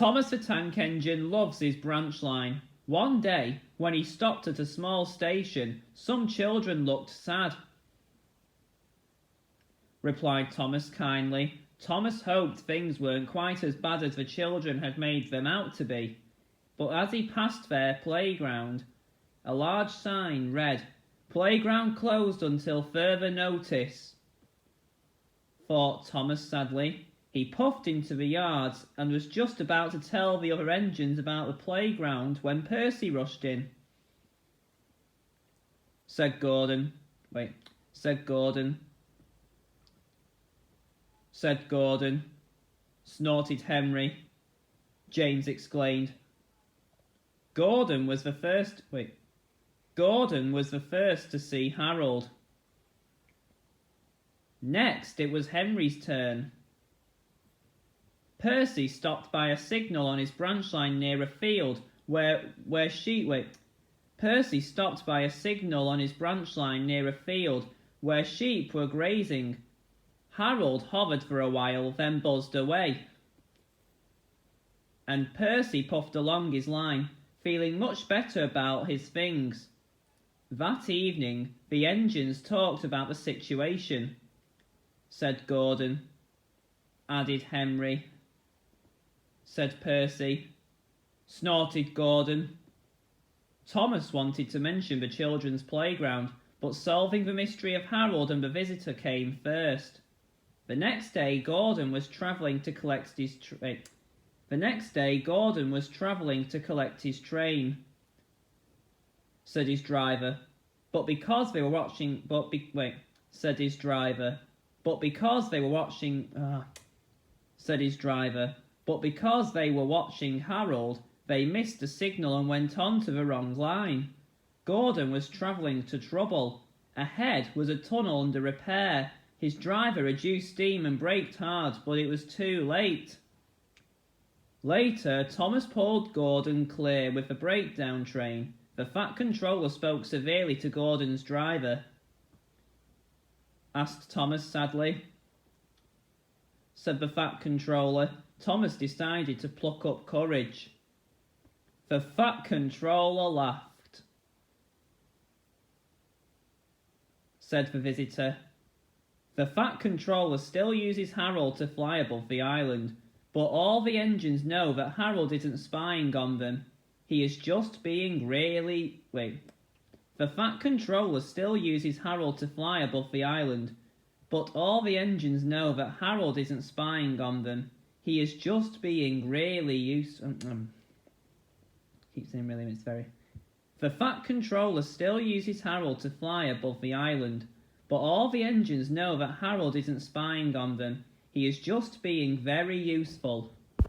Thomas the Tank Engine loves his branch line. One day, when he stopped at a small station, some children looked sad, replied Thomas kindly. Thomas hoped things weren't quite as bad as the children had made them out to be. But as he passed their playground, a large sign read, "Playground closed until further notice," thought Thomas sadly. He puffed into the yards and was just about to tell the other engines about the playground when Percy rushed in. Said Gordon, snorted Henry. James exclaimed. Gordon was the first to see Harold. Next, it was Henry's turn. Percy stopped by a signal on his branch line near a field Percy stopped by a signal on his branch line near a field where sheep were grazing. Harold hovered for a while, then buzzed away, and Percy puffed along his line, feeling much better about his things. That evening, the engines talked about the situation. Said Gordon. Added Henry. Said Percy. Snorted Gordon. Thomas wanted to mention the children's playground, but solving the mystery of Harold and the visitor came first. The next day, Gordon was travelling to collect his train. Said his driver. But because they were watching Harold, they missed the signal and went on to the wrong line. Gordon was travelling to trouble. Ahead was a tunnel under repair. His driver reduced steam and braked hard, but it was too late. Later, Thomas pulled Gordon clear with the breakdown train. The Fat Controller spoke severely to Gordon's driver. Asked Thomas sadly. Said the Fat Controller. Thomas decided to pluck up courage. The Fat Controller laughed. Said the visitor. The Fat Controller still uses Harold to fly above the island, but all the engines know that Harold isn't spying on them. He is just being really... The Fat Controller still uses Harold to fly above the island, but all the engines know that Harold isn't spying on them. He is just being really useful. Keep saying really, it's very... The Fat Controller still uses Harold to fly above the island, but all the engines know that Harold isn't spying on them. He is just being very useful.